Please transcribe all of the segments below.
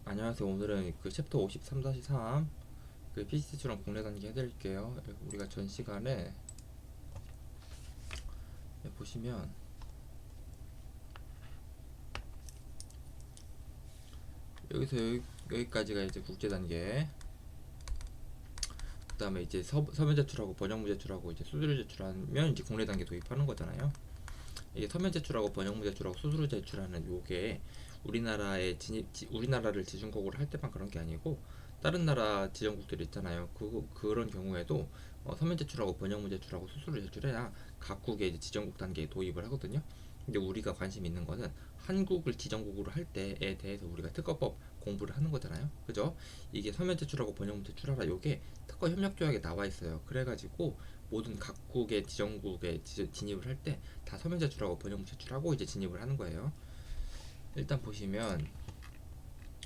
안녕하세요. 오늘은 그 챕터 53-3 그 PC처럼 국내 단계 해드릴게요. 우리가 전 시간에 보시면 여기까지가 이제 국제 단계. 그 다음에 이제 서면 제출하고 번역문 제출하고 이제 수수료 제출하면 이제 국내 단계 도입하는 거잖아요. 이게 서면 제출하고 번역문 제출하고 수수료 제출하는 요게 우리나라를 지정국으로 할 때만 그런 게 아니고 다른 나라 지정국들 있잖아요. 그런 경우에도 서면 제출하고 번역문 제출하고 수수료 제출해야 각국의 이제 지정국 단계에 도입을 하거든요. 근데 우리가 관심 있는 거는 한국을 지정국으로 할 때에 대해서 우리가 특허법 공부를 하는 거잖아요. 그죠? 이게 서면 제출하고 번역문 제출하라 요게 특허 협력 조약에 나와 있어요. 그래가지고 모든 각국의 지정국에 진입을 할 때 다 서면 제출하고 번역문 제출하고 이제 진입을 하는 거예요. 일단 보시면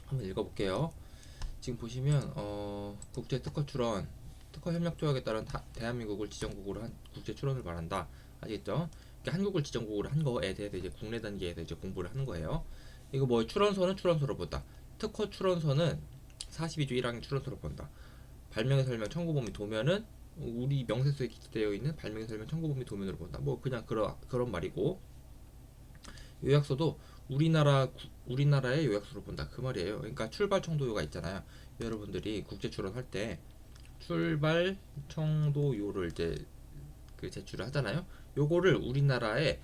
한번 읽어볼게요. 지금 보시면 국제 특허 출원, 특허 협력 조약에 따른 대한민국을 지정국으로 한 국제 출원을 말한다. 아시겠죠? 그러니까 한국을 지정국으로 한 거에 대해서 이제 국내 단계에서 이제 공부를 하는 거예요. 이거 뭐 출원서는 출원서로 본다. 특허 출원서는 42조 1항의 출원서로 본다. 발명의 설명 청구범위 도면은 우리 명세서에 기재되어 있는 발명의 설명 청구범위 도면으로 본다. 뭐 그냥 그런 말이고, 요약서도 우리나라의 요약서로 본다 그 말이에요. 그러니까 출발 청도요가 있잖아요. 여러분들이 국제 출원할 때 출발 청도요를 이제 그 제출을 하잖아요. 요거를 우리나라의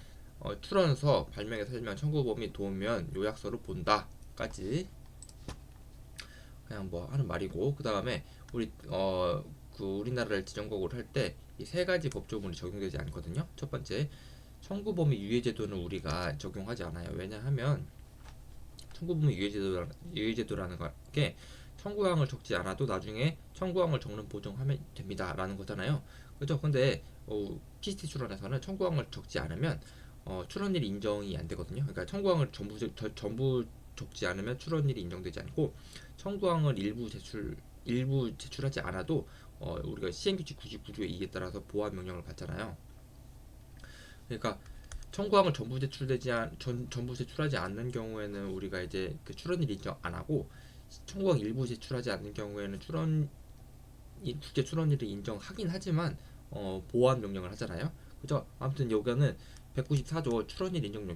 출원서, 발명의 설명, 청구 범위, 도면, 요약서로 본다까지 그냥 뭐 하는 말이고, 그 다음에 우리나라를 지정국으로 할 때 이 세 가지 법조문이 적용되지 않거든요. 첫 번째, 청구 범위 유예 제도는 우리가 적용하지 않아요. 왜냐하면 청구범위 유예제도라는 게 청구항을 적지 않아도 나중에 청구항을 적는 보정하면 됩니다라는 거잖아요. 그죠? 근데 PCT 출원에서는 청구항을 적지 않으면 출원일이 인정이 안 되거든요. 그러니까 청구항을 전부 적지 않으면 출원일이 인정되지 않고, 청구항을 일부 제출하지 않아도 우리가 시행규칙 99조의 2에 따라서 보완 명령을 받잖아요. 그러니까 청구항을 전부 제출하지 않는 경우에는 우리가 이제 그 출원일 인정 안 하고, 청구항 일부 제출하지 않는 경우에는 국제 출원일을 인정하긴 하지만 보완 명령을 하잖아요. 그죠? 아무튼 여기는 194조 출원일 인정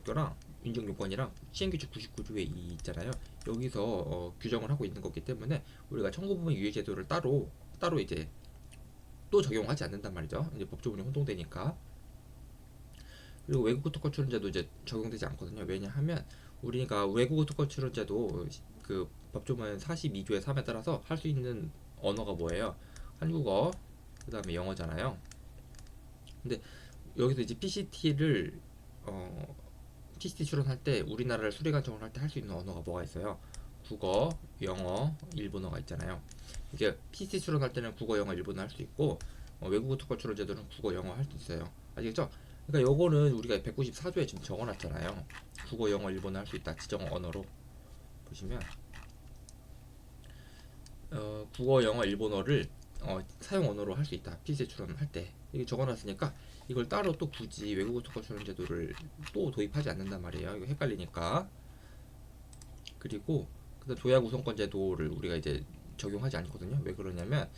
요건이랑 시행규칙 99조의 2 있잖아요. 여기서 규정을 하고 있는 거기 때문에 우리가 청구부분 유예 제도를 따로 이제 또 적용하지 않는단 말이죠. 이제 법조문이 혼동되니까. 그리고 외국어 특허 출원제도 이제 적용되지 않거든요. 왜냐하면 우리가 외국어 특허 출원제도 그 법조문 42조의 3에 따라서 할 수 있는 언어가 뭐예요? 한국어, 그 다음에 영어잖아요. 근데 여기서 이제 PCT 출원할 때 우리나라를 수리관청을 할 때 할 수 있는 언어가 뭐가 있어요? 국어, 영어, 일본어가 있잖아요. 이게 PCT 출원할 때는 국어, 영어, 일본어 할 수 있고, 외국어 특허 출원제도는 국어, 영어 할 수 있어요. 아시겠죠? 그러니까 요거는 우리가 194조에 지금 적어놨잖아요. 국어, 영어, 일본어 할 수 있다. 지정 언어로 보시면 국어, 영어, 일본어를 사용 언어로 할 수 있다. PCT 출원할 때 이게 적어놨으니까 이걸 따로 또 굳이 외국어 특허 출원 제도를 또 도입하지 않는단 말이에요. 이거 헷갈리니까. 그리고 그다음 조약 우선권 제도를 우리가 이제 적용하지 않거든요. 왜 그러냐면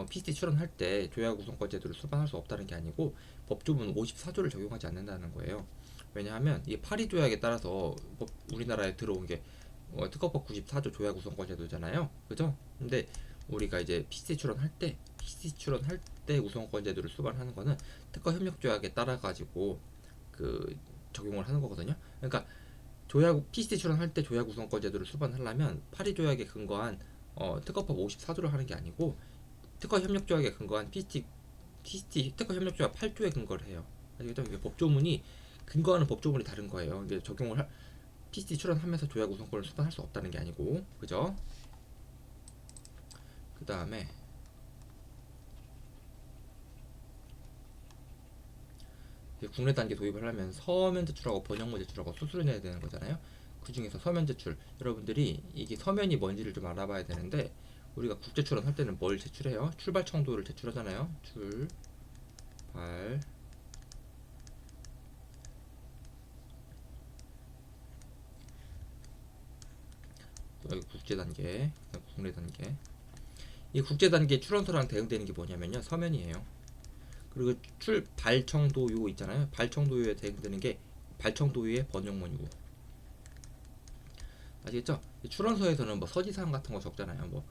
PCT 출원할 때 조약 우선권 제도를 수반할 수 없다는 게 아니고 법조문 54조를 적용하지 않는다는 거예요. 왜냐하면 이 파리 조약에 따라서 우리나라에 들어온 게 특허법 94조 조약 우선권 제도잖아요. 그죠? 근데 우리가 이제 PCT 출원할 때 우선권 제도를 수반하는 거는 특허 협력 조약에 따라 가지고 그 적용을 하는 거거든요. 그러니까 PCT 출원할 때 조약 우선권 제도를 수반하려면 파리 조약에 근거한 특허법 54조를 하는 게 아니고 특허 협력 조약에 근거한 PCT 특허 협력 조약 8조에 근거를 해요. 아시겠죠? 이게 근거하는 법조문이 다른 거예요. 이게 PCT 출원하면서 조약 우선권을 수반할 수 없다는 게 아니고, 그죠? 그 다음에 국내 단계 도입을 하려면 서면 제출하고 번역문 제출하고 수수료 내야 되는 거잖아요. 그 중에서 서면 제출, 여러분들이 이게 서면이 뭔지를 좀 알아봐야 되는데, 우리가 국제 출원할 때는 뭘 제출해요? 출발 청도를 제출하잖아요. 출발 여기 국제 단계, 국내 단계. 이 국제 단계 출원서랑 대응되는 게 뭐냐면요, 서면이에요. 그리고 발청도요 있잖아요. 발청도요에 대응되는 게 발청도요의 번역문이고. 아시겠죠? 출원서에서는 뭐 서지사항 같은 거 적잖아요. 뭐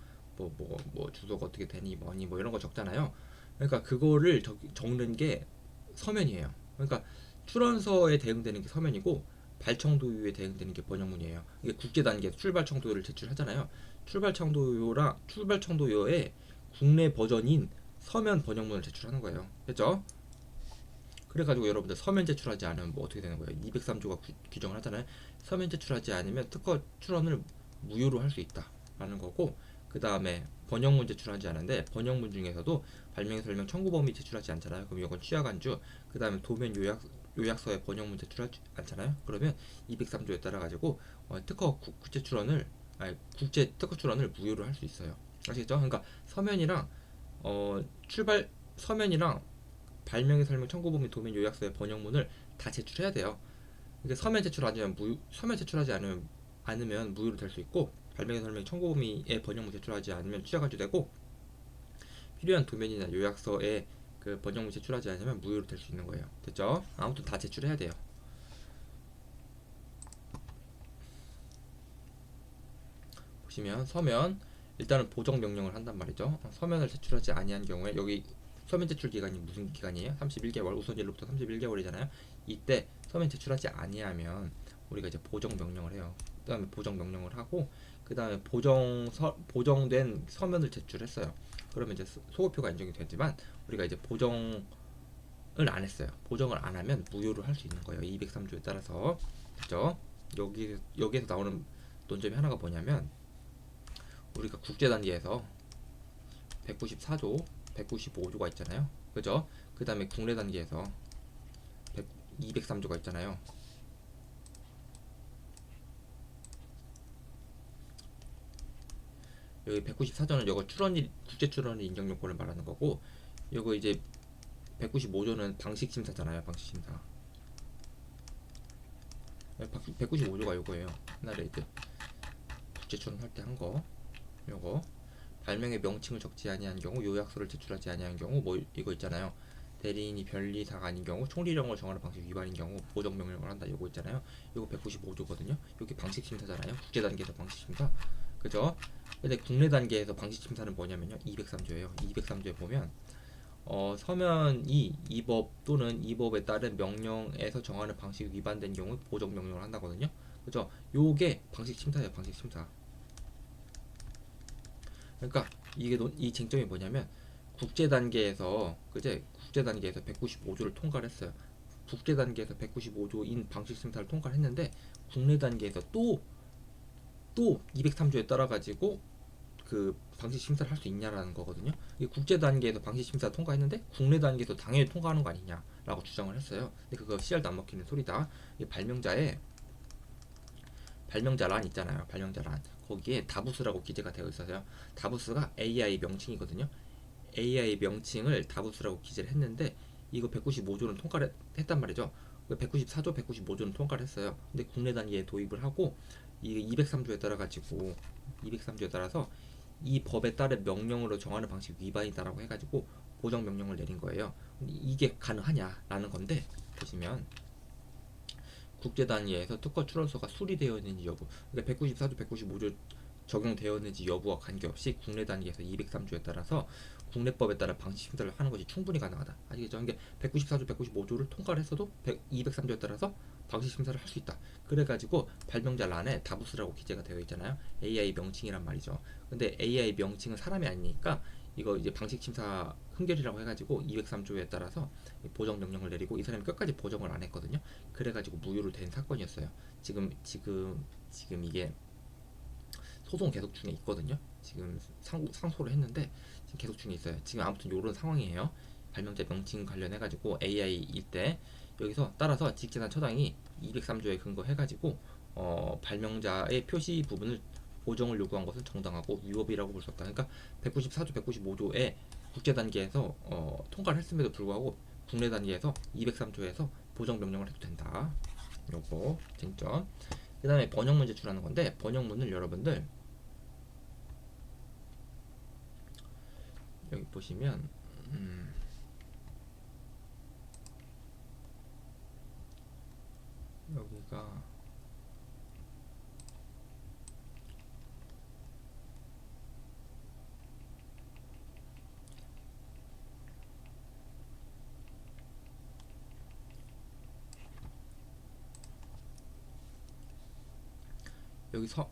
주소가 어떻게 되니 뭐니 뭐 이런 거 적잖아요. 그러니까 그거를 적는 게 서면이에요. 그러니까 출원서에 대응되는 게 서면이고 발청도요에 대응되는 게 번역문이에요. 이게 국제 단계에서 출발청도요를 제출하잖아요. 출발청도요의 국내 버전인 서면 번역문을 제출하는 거예요. 됐죠? 그래가지고 여러분들 서면 제출하지 않으면 뭐 어떻게 되는 거예요? 203조가 규정을 하잖아요. 서면 제출하지 않으면 특허 출원을 무효로 할 수 있다라는 거고, 그 다음에 번역문 제출하지 않은데 번역문 중에서도 발명 설명 청구 범위 제출하지 않잖아요. 그럼 이건 취약안주. 그 다음에 도면 요약서에 번역문 제출하지 않잖아요. 그러면 203조에 따라 가지고 국제 출원을 국제 특허 출원을 무효로 할 수 있어요. 아시겠죠? 그러니까 서면이랑 발명의 설명 청구 범위 도면 요약서의 번역문을 다 제출해야 돼요. 이게 서면 제출하지 않으면 무효로 될 수 있고, 발명의 설명 청구 범위의 번역문 제출하지 않으면 취약안주 되고, 필요한 도면이나 요약서에 그 번역문 제출하지 않으면 무효로 될 수 있는 거예요. 됐죠? 아무튼 다 제출해야 돼요. 보시면 서면 일단은 보정 명령을 한단 말이죠. 서면을 제출하지 아니한 경우에 여기 서면 제출 기간이 무슨 기간이에요? 31개월. 우선일로부터 31개월이잖아요. 이때 서면 제출하지 아니하면 우리가 이제 보정 명령을 해요. 그다음에 보정 명령을 하고, 그다음에 보정된 서면을 제출했어요. 그러면 이제 소급표가 인정이 되지만 우리가 이제 보정을 안 했어요. 보정을 안 하면 무효를 할 수 있는 거예요. 203조에 따라서. 그죠? 여기에서 나오는 논점이 하나가 뭐냐면, 우리가 국제 단계에서 194조, 195조가 있잖아요. 그죠? 그 다음에 국내 단계에서 203조가 있잖아요. 여기 194조는 이거 국제 출원의 인정 요건을 말하는 거고, 이거 이제 195조는 방식 심사잖아요. 방식 심사. 195조가 이거예요. 옛날에 이제 국제 출원 할 때 한 거. 요거 발명의 명칭을 적지 아니한 경우, 요약서를 제출하지 아니한 경우, 뭐 이거 있잖아요. 대리인이 변리사가 아닌 경우, 총리령을 정하는 방식 위반인 경우 보정 명령을 한다. 요거 있잖아요. 요거 195조거든요. 여기 방식 심사잖아요. 국제 단계에서 방식 심사. 그죠? 근데 국내 단계에서 방식 심사는 뭐냐면요. 203조예요. 203조에 보면 서면이 이 법 또는 이 법에 따른 명령에서 정하는 방식 위반된 경우 보정 명령을 한다거든요. 그죠? 요게 방식 심사예요. 방식 심사. 그러니까 이 쟁점이 뭐냐면, 국제 단계에서 195조를 통과를 했어요. 국제 단계에서 195조인 방식 심사를 통과를 했는데, 국내 단계에서 또 203조에 따라 가지고 그 방식 심사를 할 수 있냐라는 거거든요. 이 국제 단계에서 방식 심사 통과했는데 국내 단계에서 당연히 통과하는 거 아니냐라고 주장을 했어요. 근데 그거 씨알도 안 먹히는 소리다. 이 발명자란 있잖아요. 발명자란. 거기에 다부스라고 기재가 되어 있어서요. 다부스가 AI 명칭이거든요. AI 명칭을 다부스라고 기재를 했는데, 이거 195조는 통과를 했단 말이죠. 194조, 195조는 통과를 했어요. 근데 국내 단계에 도입을 하고, 이게 203조에 따라 가지고 203조에 따라서 이 법에 따른 명령으로 정하는 방식 위반이다라고 해가지고 보정 명령을 내린 거예요. 이게 가능하냐라는 건데, 보시면 국제 단위에서 특허 출원서가 수리되어 있는지 여부, 그러니까 194조, 195조 적용되었는지 여부와 관계없이 국내 단계에서 203조에 따라서 국내법에 따라 방식 심사를 하는 것이 충분히 가능하다. 아시겠죠? 이게 194조, 195조를 통과를 했어도 203조에 따라서 방식 심사를 할 수 있다. 그래가지고 발명자 란에 다부스라고 기재가 되어 있잖아요. AI 명칭이란 말이죠. 근데 AI 명칭은 사람이 아니니까 이거 이제 방식 심사 흠결이라고 해가지고 203조에 따라서 보정 명령을 내리고, 이 사람이 끝까지 보정을 안 했거든요. 그래가지고 무효로 된 사건이었어요. 지금 이게 소송 계속 중에 있거든요. 지금 상소를 했는데 지금 계속 중에 있어요. 지금 아무튼 요런 상황이에요. 발명자 명칭 관련해가지고 AI일 때 여기서 따라서 직재산 처장이 203조에 근거해가지고 발명자의 표시 부분을 보정을 요구한 것은 정당하고 위법이라고 볼 수 없다. 그러니까 194조, 195조에 국제 단계에서 통과를 했음에도 불구하고 국내 단계에서 203조에서 보정 명령을 해도 된다. 요거 쟁점. 그 다음에 번역문 제출하는 건데, 번역문을 여러분들 여기 보시면 여기가 여기서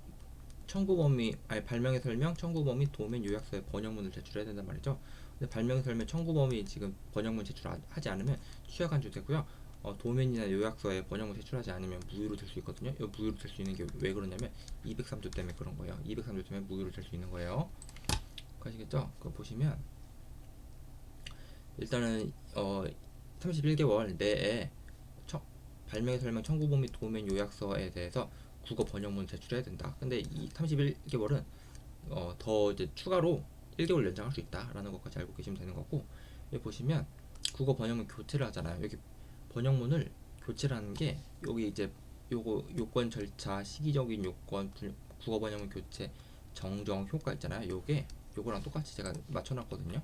청구 범위 아니 발명의 설명, 청구 범위, 도면 요약서의 번역문을 제출해야 된단 말이죠. 근데 발명의 설명, 청구 범위 지금 번역문 제출하지 않으면 취하 간주되고요. 도면이나 요약서에 번역문 제출하지 않으면 무효로 될 수 있거든요. 이 무효로 될 수 있는 게 왜 그러냐면 203조 때문에 그런 거예요. 203조 때문에 무효로 될 수 있는 거예요. 아시겠죠? 그거 보시면 일단은 31개월 내에 발명의 설명, 청구 범위, 도면 요약서에 대해서 국어 번역문 제출해야 된다. 근데 이 31개월은 더 이제 추가로 1개월 연장할 수 있다라는 것까지 알고 계시면 되는 거고, 여기 보시면 국어 번역문 교체를 하잖아요. 여기 번역문을 교체를 하는 게 여기 이제 요거 요건 절차, 시기적인 요건, 국어 번역문 교체, 정정, 효과 있잖아요. 요거랑 똑같이 제가 맞춰놨거든요.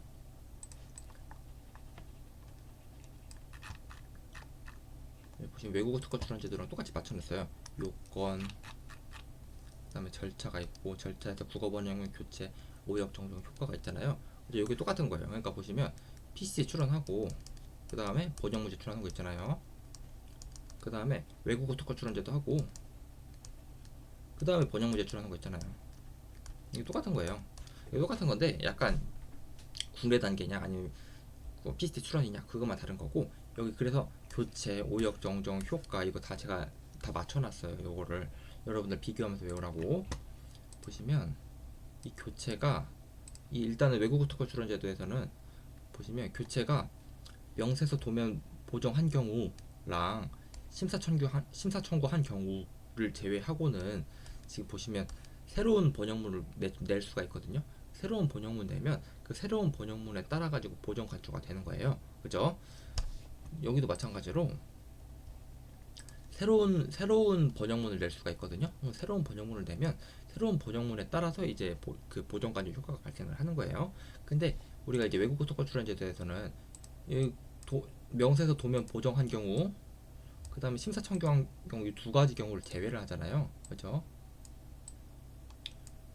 여기 보시면 외국어 특허 출원 제도랑 똑같이 맞춰놨어요. 요건, 그다음에 절차가 있고 절차에서 국어 번역문 교체, 오역 정정 효과가 있잖아요. 근데 여기 똑같은 거예요. 그러니까 보시면 PC 출원하고 그 다음에 번역문 제출하는 거 있잖아요. 그 다음에 외국어 특허 출원제도 하고 그 다음에 번역문 제출하는 거 있잖아요. 이게 똑같은 거예요. 이게 똑같은 건데 약간 국내 단계냐 아니면 PCT 출원이냐 그것만 다른 거고, 여기 그래서 교체, 오역 정정, 효과 이거 다 제가 다 맞춰놨어요. 요거를 여러분들 비교하면서 외우라고. 보시면 이 교체가 일단은 외국어 특허 출원 제도에서는 보시면 교체가 명세서 도면 보정한 경우랑 심사 청구한 경우를 제외하고는 지금 보시면 새로운 번역문을 낼 수가 있거든요. 새로운 번역문 내면 그 새로운 번역문에 따라 가지고 보정 간주가 되는 거예요. 그죠? 여기도 마찬가지로 새로운 번역문을 낼 수가 있거든요. 새로운 번역문을 내면 새로운 번역문에 따라서 이제 그 보정 간주 효과가 발생을 하는 거예요. 근데 우리가 이제 외국어 특허 출원 제도에서는 명세서 도면 보정한 경우, 그 다음에 심사 청구한 경우 이 두 가지 경우를 제외를 하잖아요. 그죠?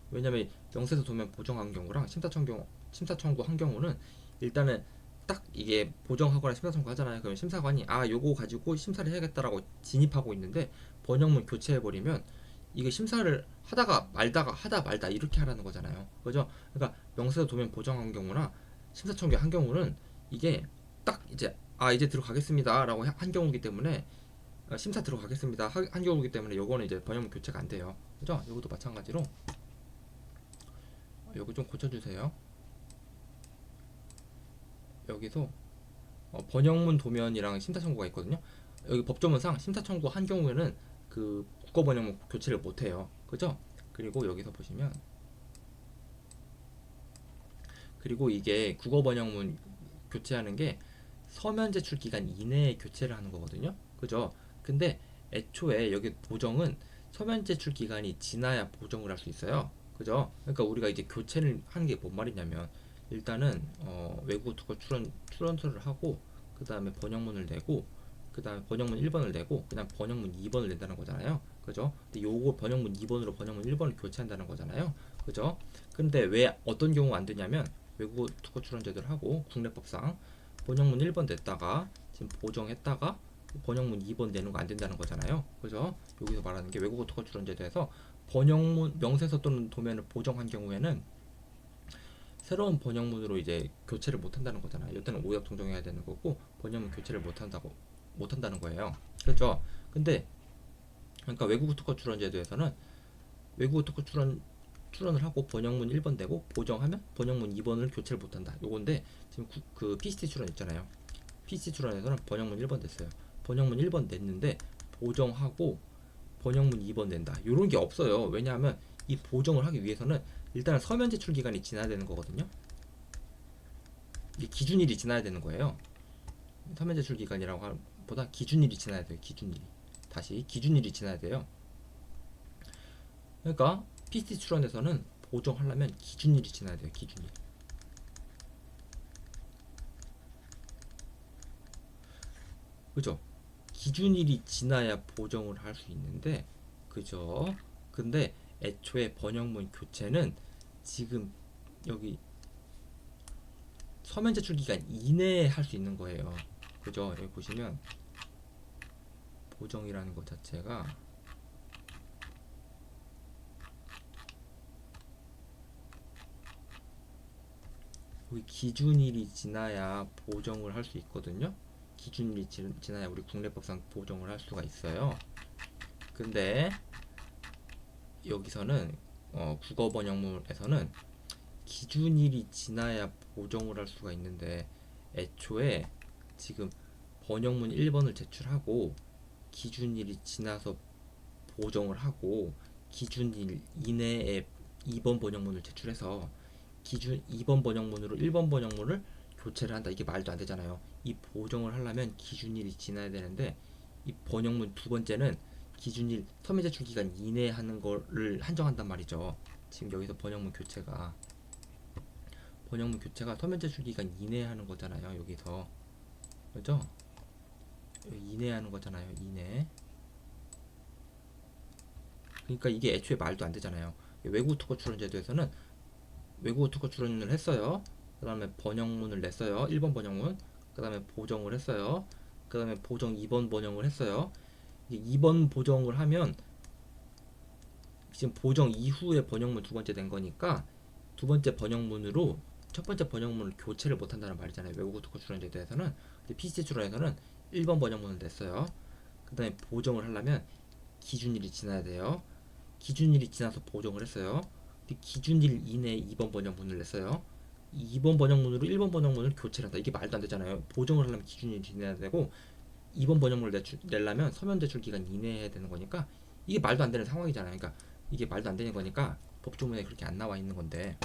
왜냐면 명세서 도면 보정한 경우랑 심사 청구한 경우는 일단은 딱 이게 보정하거나 심사 청구하잖아요. 그러면 심사관이 요거 가지고 심사를 해야겠다라고 진입하고 있는데 번역문 교체해버리면 이게 심사를 하다 말다 이렇게 하라는 거잖아요. 그죠? 그러니까 명세서 도면 보정한 경우나 심사 청구한 경우는 이게 딱 이제 들어가겠습니다라고 한 경우이기 때문에 심사 들어가겠습니다 한 경우이기 때문에 요거는 이제 번역문 교체가 안 돼요. 그죠? 요것도 마찬가지로 요거 좀 고쳐주세요. 여기서 번역문 도면이랑 심사 청구가 있거든요. 여기 법조문상 심사 청구 한 경우에는 그 국어 번역문 교체를 못 해요. 그죠? 그리고 여기서 보시면 그리고 이게 국어 번역문 교체하는 게 서면 제출 기간 이내에 교체를 하는 거거든요. 그죠? 근데 애초에 여기 보정은 서면 제출 기간이 지나야 보정을 할 수 있어요. 그죠? 그러니까 우리가 이제 교체를 하는 게 뭔 말이냐면 일단은 외국어 특허 출원서를 하고 그 다음에 번역문을 내고 그 다음에 번역문 1번을 내고 그 다음 번역문 2번을 낸다는 거잖아요. 그죠? 근데 요거 번역문 2번으로 번역문 1번을 교체한다는 거잖아요. 그죠? 근데 왜 어떤 경우 안 되냐면 외국어 특허 출원 제도를 하고 국내법상 번역문 1번 냈다가 지금 보정했다가 번역문 2번 내는 거 안 된다는 거잖아요. 그죠? 여기서 말하는 게 외국어 특허 출원 제도에서 번역문 명세서 또는 도면을 보정한 경우에는 새로운 번역문으로 이제 교체를 못 한다는 거잖아요. 이때는 오역 정정해야 되는 거고 번역문 교체를 못 한다는 거예요. 그렇죠? 근데 그러니까 외국어 특허 출원 제도에서는 외국어 특허 출원을 하고 번역문 1번 되고 보정하면 번역문 2번을 교체를 못 한다. 요건데 지금 그 PCT 출원 있잖아요. PC 출원에서는 번역문 1번 됐어요. 번역문 1번 냈는데 보정하고 번역문 2번 낸다. 요런 게 없어요. 왜냐하면 이 보정을 하기 위해서는 일단 서면 제출 기간이 지나야 되는 거거든요. 이게 기준일이 지나야 되는 거예요. 서면 제출 기간이라고 보다 기준일이 지나야 돼요. 기준일이. 다시 기준일이 지나야 돼요. 그러니까 PC 출원에서는 보정하려면 기준일이 지나야 돼요. 기준일. 그죠? 기준일이 지나야 보정을 할 수 있는데, 그죠? 근데 애초에 번역문 교체는 지금 여기 서면 제출 기간 이내에 할 수 있는 거예요. 그죠? 여기 보시면 보정이라는 것 자체가 여기 기준일이 지나야 보정을 할 수 있거든요. 기준일이 지나야 우리 국내법상 보정을 할 수가 있어요. 근데 여기서는 국어 번역문에서는 기준일이 지나야 보정을 할 수가 있는데, 애초에 지금 번역문 1번을 제출하고 기준일이 지나서 보정을 하고 기준일 이내에 2번 번역문을 제출해서 기준 2번 번역문으로 1번 번역문을 교체를 한다. 이게 말도 안 되잖아요. 이 보정을 하려면 기준일이 지나야 되는데, 이 번역문 두 번째는 기준일 서면 제출 기간 이내에 하는 거를 한정한단 말이죠. 지금 여기서 번역문 교체가 서면 제출 기간 이내에 하는 거잖아요. 여기서 그죠? 이내에 하는 거잖아요. 이내. 그러니까 이게 애초에 말도 안 되잖아요. 외국어 특허 출원 제도에서는 외국어 특허 출원을 했어요. 그 다음에 번역문을 냈어요. 1번 번역문. 그 다음에 보정을 했어요. 그 다음에 보정 2번 번역을 했어요. 2번 보정을 하면 지금 보정 이후에 번역문 두 번째 된 거니까 두 번째 번역문으로 첫 번째 번역문을 교체를 못 한다는 말이잖아요. 외국어 특허 출원 제도에서는. 근데 PC 출원에서는 1번 번역문을 냈어요. 그 다음에 보정을 하려면 기준일이 지나야 돼요. 기준일이 지나서 보정을 했어요. 기준일 이내에 2번 번역문을 냈어요. 2번 번역문으로 1번 번역문을 교체를 한다. 이게 말도 안 되잖아요. 보정을 하려면 기준일이 지나야 되고 2번 번역문을 내려면 서면 제출 기간 이내에 해야 되는 거니까 이게 말도 안 되는 상황이잖아요. 그러니까 이게 말도 안 되는 거니까 법조문에 그렇게 안 나와 있는 건데,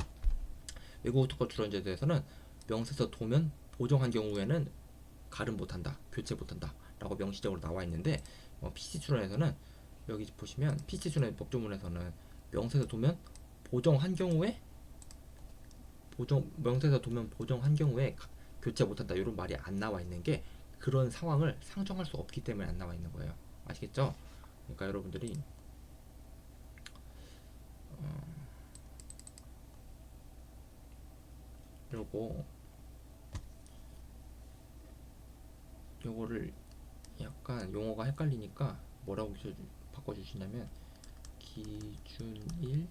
외국어 특허 출원제도에서는 명세서 도면 보정한 경우에는 가름 못한다, 교체 못한다 라고 명시적으로 나와 있는데, PC 출원에서는 여기 보시면 PC 출원 법조문에서는 명세서 도면 보정한 경우에 명세서 도면 보정한 경우에 교체 못한다 이런 말이 안 나와 있는 게 그런 상황을 상정할 수 없기 때문에 안 나와 있는 거예요. 아시겠죠? 그러니까 여러분들이 요거 요거를 약간 용어가 헷갈리니까 뭐라고 바꿔주시냐면 기준일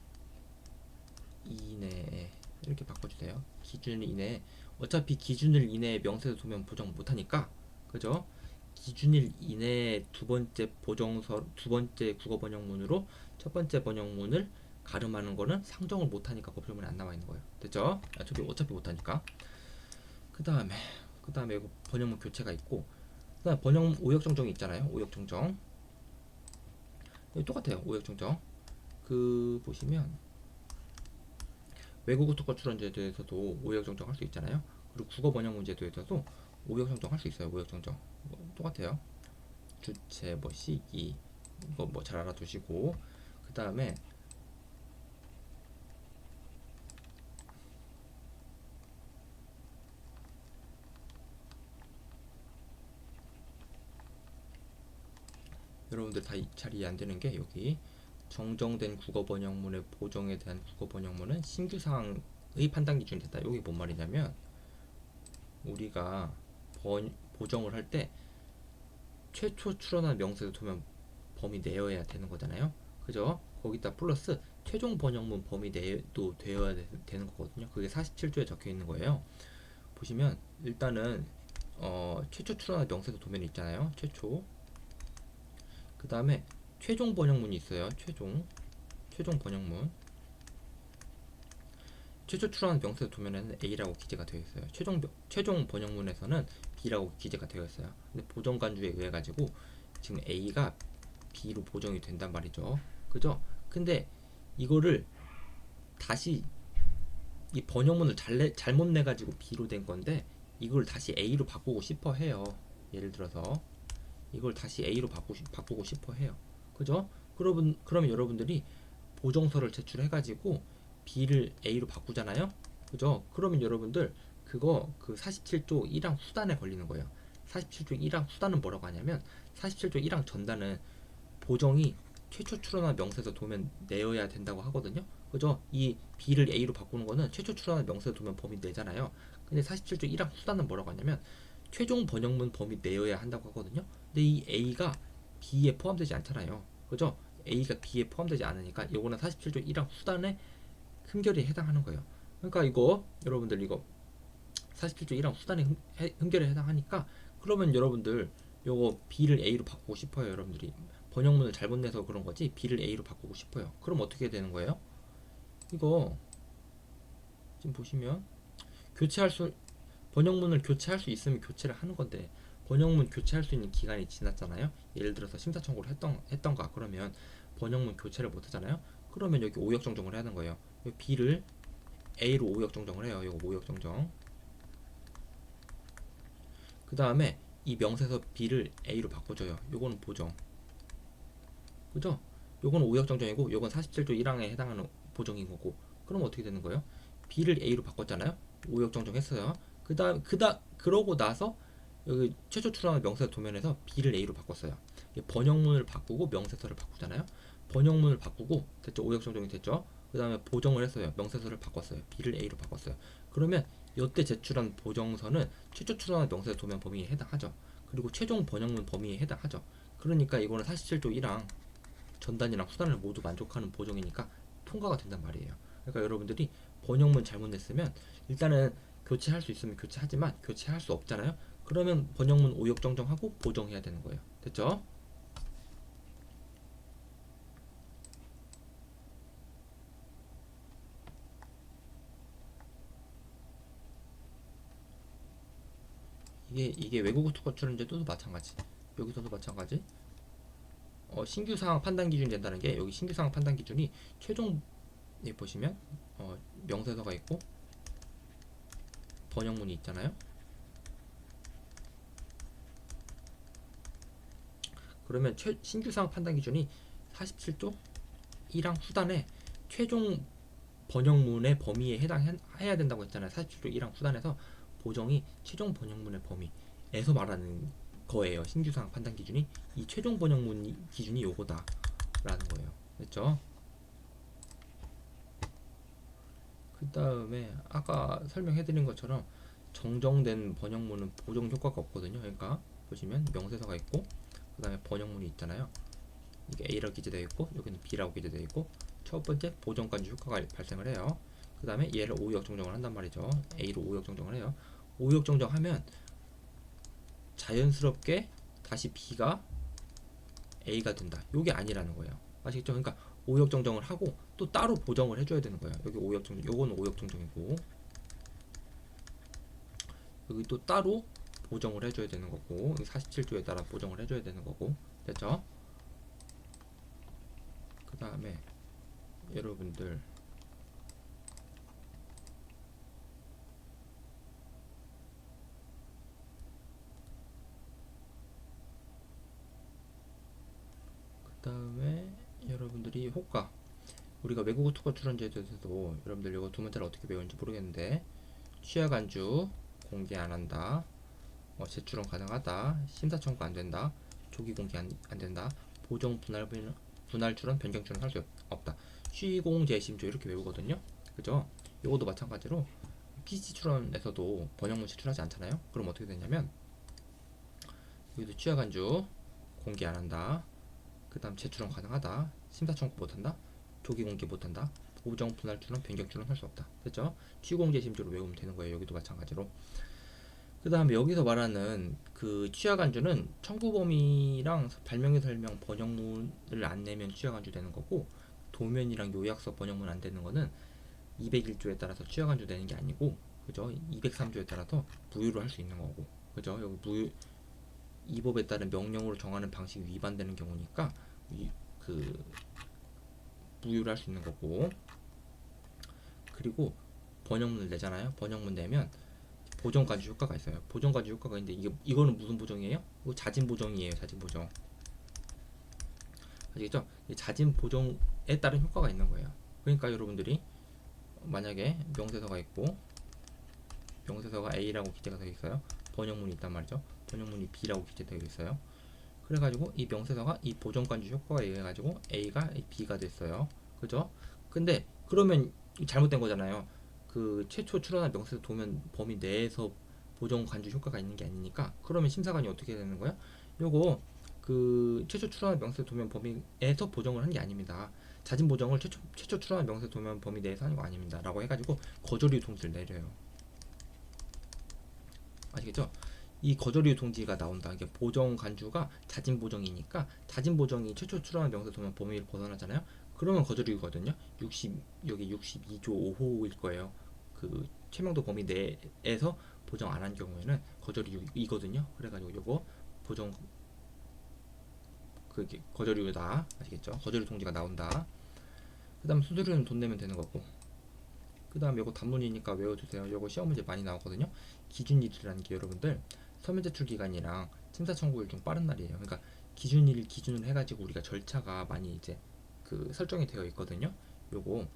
이내에 이렇게 바꿔주세요. 기준일 이내에. 어차피 기준일 이내에 명세서 도면 보정 못하니까, 그죠? 기준일 이내에 두 번째 국어 번역문으로 첫 번째 번역문을 가름하는 거는 상정을 못하니까 법조문에 안 나와 있는 거예요. 됐죠? 어차피 못하니까. 그 다음에 이거 번역문 교체가 있고, 그다음 번역 오역 정정이 있잖아요. 오역 정정. 여기 똑같아요. 오역 정정. 그 보시면 외국어 특허 출원 제도에서도 오역 정정 할 수 있잖아요. 그리고 국어 번역문 제도에서도 오역 정정 할 수 있어요. 오역 정정. 똑같아요. 주체 시기 이거 잘 알아두시고, 그다음에 여러분들 다 잘 이해 안 되는 게, 여기 정정된 국어 번역문의 보정에 대한 국어 번역문은 신규 사항의 판단 기준이 된다. 여기 뭔 말이냐면, 우리가 보정을 할 때 최초 출원한 명세서 도면 범위 내여야 되는 거잖아요. 그죠? 거기다 플러스 최종 번역문 범위 내도 되어야 되는 거거든요. 그게 47조에 적혀 있는 거예요. 보시면 일단은 최초 출원한 명세서 도면이 있잖아요. 최초. 그 다음에 최종 번역문이 있어요. 최종 번역문. 최초 출원한 명세서 도면에는 A라고 기재가 되어 있어요. 최종 번역문에서는 B라고 기재가 되어 있어요. 근데 보정 간주에 의해 가지고 지금 A가 B로 보정이 된단 말이죠. 그죠? 근데 이거를 다시 이 번역문을 잘못 내 가지고 B로 된 건데, 이걸 다시 A로 바꾸고 싶어 해요. 예를 들어서 이걸 다시 A로 바꾸고 싶어 해요. 그죠? 그러면 여러분들이 보정서를 제출해 가지고 B를 A로 바꾸잖아요. 그죠? 그러면 여러분들 그거 그 47조 1항 후단에 걸리는 거예요. 47조 1항 수단은 뭐라고 하냐면 47조 1항 전단은 보정이 최초 출원한 명세서 도면 내어야 된다고 하거든요. 그죠? 이 B를 A로 바꾸는 거는 최초 출원한 명세서 도면 범위 내잖아요. 근데 47조 1항 수단은 뭐라고 하냐면 최종 번역문 범위 내어야 한다고 하거든요. 근데 이 A가 B에 포함되지 않잖아요. 그죠? A가 B에 포함되지 않으니까 이거는 47조 1항 수단의 흠결에 해당하는 거예요. 그러니까 이거 여러분들 이거 47조 1항 수단의 흠결에 해당하니까 그러면 여러분들 요거 B를 A로 바꾸고 싶어요. 여러분들이 번역문을 잘못 내서 그런 거지 B를 A로 바꾸고 싶어요. 그럼 어떻게 되는 거예요? 이거 지금 보시면 교체할 수 번역문을 교체할 수 있으면 교체를 하는 건데 번역문 교체할 수 있는 기간이 지났잖아요. 예를 들어서 심사청구를 했던가 그러면 번역문 교체를 못 하잖아요. 그러면 여기 오역 정정을 해야 하는 거예요. B를 A로 오역 정정을 해요. 이거 오역 정정. 그 다음에 이 명세서 B를 A로 바꿔줘요. 요거는 보정. 그죠? 요건 오역 정정이고 요건 47조 1항에 해당하는 보정인 거고. 그럼 어떻게 되는 거예요? B를 A로 바꿨잖아요. 오역 정정했어요. 그러고 나서 여기 최초 출원한 명세서 도면에서 B를 A로 바꿨어요. 번역문을 바꾸고 명세서를 바꾸잖아요. 번역문을 바꾸고 됐죠. 오역 정정이 됐죠. 그 다음에 보정을 했어요. 명세서를 바꿨어요. B를 A로 바꿨어요. 그러면 이때 제출한 보정서는 최초 출원한 명세서 도면 범위에 해당하죠. 그리고 최종 번역문 범위에 해당하죠. 그러니까 이거는 47조 1항 전단이랑 수단을 모두 만족하는 보정이니까 통과가 된단 말이에요. 그러니까 여러분들이 번역문 잘못 냈으면 일단은 교체할 수 있으면 교체하지만 교체할 수 없잖아요. 그러면 번역문 오역 정정하고 보정해야 되는 거예요. 됐죠? 이게 외국어 특허 출연제도 마찬가지. 여기서도 마찬가지. 신규 사항 판단 기준이 된다는 게 여기 신규 사항 판단 기준이 최종 보시면 명세서가 있고 번역문이 있잖아요. 그러면 신규 사항 판단 기준이 47조 1항 수단의 최종 번역문의 범위에 해당해야 된다고 했잖아요. 47조 1항 수단에서 보정이 최종 번역문의 범위에서 말하는 거예요. 신규 사항 판단 기준이 이 최종 번역문 기준이 요거다라는 거예요. 됐죠? 그 다음에 아까 설명해드린 것처럼 정정된 번역문은 보정 효과가 없거든요. 그러니까 보시면 명세서가 있고 그 다음에 번역문이 있잖아요. 이게 A라고 기재되어 있고 여기는 B라고 기재되어 있고 첫 번째 보정간주 효과가 발생을 해요. 그 다음에 얘를 오역 정정을 한단 말이죠. A로 오역 정정을 해요. 오역 정정하면 자연스럽게 다시 B가 A가 된다. 요게 아니라는 거예요. 아시겠죠? 그러니까 오역 정정을 하고 또 따로 보정을 해줘야 되는 거예요. 여기 오역 정정, 요거는 오역 정정이고 여기 또 따로 보정을 해줘야 되는 거고 47조에 따라 보정을 해줘야 되는 거고 됐죠? 그 다음에 여러분들 그 다음에 여러분들이 호가 우리가 외국어 특허 출원제에 대해서도 여러분들 이거 두 문제를 어떻게 배우는지 모르겠는데 취약 안주 공개 안 한다 제출은 가능하다 심사 청구 안 된다 조기 공개 안 된다 보정 분할 출원 변경 출원 할 수 없다 취공 재심조 이렇게 외우거든요. 그죠? 이것도 마찬가지로 PC 출원에서도 번역문 제출하지 않잖아요. 그럼 어떻게 되냐면 여기도 취약 안주 공개 안 한다 그 다음 제출은 가능하다 심사 청구 못한다 조기 공개 못한다 보정 분할 출원 변경 출원 할 수 없다. 됐죠? 취공 재심조로 외우면 되는 거예요. 여기도 마찬가지로. 그 다음에 여기서 말하는 그 취약 안주는 청구 범위랑 발명의 설명 번역문을 안 내면 취약 안주 되는 거고 도면이랑 요약서 번역문 안 되는 거는 201조에 따라서 취약 안주 되는 게 아니고 그죠? 203조에 따라서 무효로 할 수 있는 거고 그죠? 여기 무효 이 법에 따른 명령으로 정하는 방식이 위반되는 경우니까 그 무효를 할 수 있는 거고 그리고 번역문을 내잖아요. 번역문 내면 보정가주 효과가 있어요. 보정가주 효과가 있는데 이거는 무슨 보정이에요? 이거 자진 보정이에요. 자진 보정. 아시겠죠? 자진 보정에 따른 효과가 있는 거예요. 그러니까 여러분들이 만약에 명세서가 있고 명세서가 A라고 기재가 되어 있어요. 번역문이 있단 말이죠. 번역문이 B라고 기재되어 있어요. 그래가지고 이 명세서가 이 보정간주 효과에 의해 가지고 A가 B가 됐어요. 그죠? 근데 그러면 잘못된 거잖아요. 그 최초 출원한 명세서 도면 범위 내에서 보정간주 효과가 있는 게 아니니까 그러면 심사관이 어떻게 되는 거야? 요거 그 최초 출원한 명세서 도면 범위에서 보정을 한 게 아닙니다. 자진 보정을 최초 출원한 명세서 도면 범위 내에서 하는 거 아닙니다. 라고 해가지고 거절이유 통지를 내려요. 아시겠죠? 이 거절이유 통지가 나온다. 이게 보정 간주가 자진 보정이니까 자진 보정이 최초 출원한 명세 도면 범위를 벗어나잖아요. 그러면 거절이유거든요. 60 여기 62조 5호일 거예요. 그 최명도 범위 내에서 보정 안 한 경우에는 거절이유이거든요. 그래가지고 요거 보정 그게 거절이유다. 아시겠죠? 거절이유 통지가 나온다. 그다음 수수료는 돈 내면 되는 거고. 그 다음 요거 단문이니까 외워주세요. 요거 시험 문제 많이 나오거든요. 기준일이라는 게 여러분들 서면 제출 기간이랑 심사 청구일 중 빠른 날이에요. 그러니까 기준일 기준으로 해가지고 우리가 절차가 많이 이제 그 설정이 되어 있거든요. 요거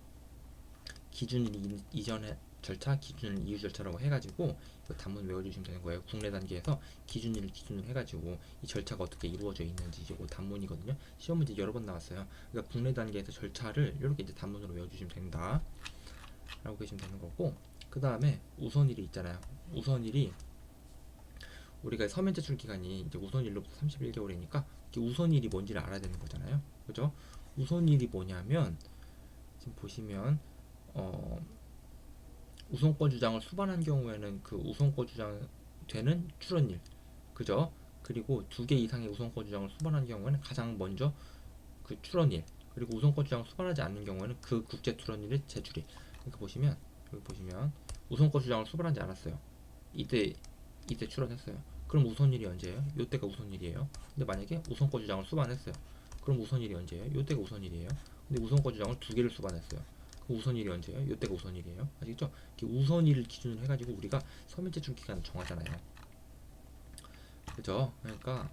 기준일 이전에 절차, 기준일 이후 절차라고 해가지고 이거 단문 외워주시면 되는 거예요. 국내 단계에서 기준일 기준으로 해가지고 이 절차가 어떻게 이루어져 있는지 요거 단문이거든요. 시험 문제 여러 번 나왔어요. 그러니까 국내 단계에서 절차를 이렇게 이제 단문으로 외워주시면 됩니다. 라고 계시면 되는 거고, 그 다음에 우선일이 있잖아요. 우선일이 우리가 서면 제출 기간이 이제 우선일로부터 31개월이니까 우선일이 뭔지를 알아야 되는 거잖아요. 그죠? 우선일이 뭐냐면 지금 보시면 우선권 주장을 수반한 경우에는 그 우선권 주장 되는 출원일, 그죠? 그리고 2개 이상의 우선권 주장을 수반한 경우에는 가장 먼저 그 출원일, 그리고 우선권 주장을 수반하지 않는 경우에는 그 국제 출원일의 제출일. 그러니까 보시면 여기 보시면 우선권 주장을 수반하지 않았어요. 이때 출원했어요. 그럼 우선일이 언제예요? 요때가 우선일이에요. 근데 만약에 우선권 주장을 수반했어요. 그럼 우선일이 언제예요? 요때가 우선일이에요. 근데 우선권 주장을 2개를 수반했어요. 그럼 우선일이 언제예요? 요때가 우선일이에요. 아시겠죠? 우선일을 기준으로 해가지고 우리가 서면 제출 기간을 정하잖아요. 그죠? 그러니까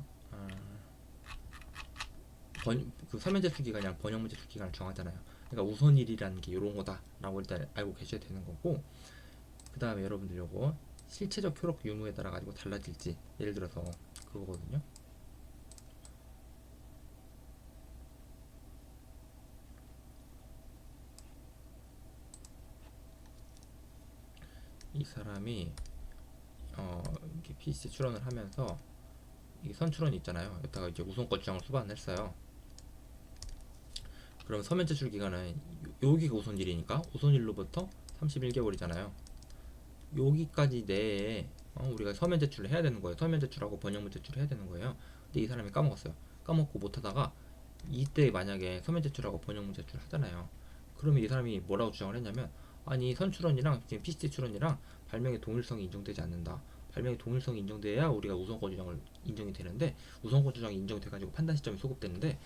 그 서면 제출 기간이랑 번역문 제출 기간을 정하잖아요. 그러니까 우선일이라는 게 이런 거다라고 일단 알고 계셔야 되는 거고, 그 다음에 여러분들 요거 실체적 효력 유무에 따라 가지고 달라질지, 예를 들어서 그거거든요. 이 사람이 이렇게 PC 출원을 하면서 이 선출원 있잖아요. 여기다가 이제 우선권 주장을 수반했어요. 그럼 서면 제출 기간은 여기가 우선일이니까 우선일로부터 31개월이잖아요. 여기까지 내에 우리가 서면 제출을 해야 되는 거예요. 서면 제출하고 번역문 제출을 해야 되는 거예요. 근데 이 사람이 까먹었어요. 까먹고 못하다가 이때 만약에 서면 제출하고 번역문 제출을 하잖아요. 그러면 이 사람이 뭐라고 주장을 했냐면, 아니 선출원이랑 지금 PC 출원이랑 발명의 동일성이 인정되지 않는다. 발명의 동일성이 인정돼야 우리가 우선권 주장을 인정이 되는데, 우선권 주장이 인정돼가지고 판단 시점이 소급되는데,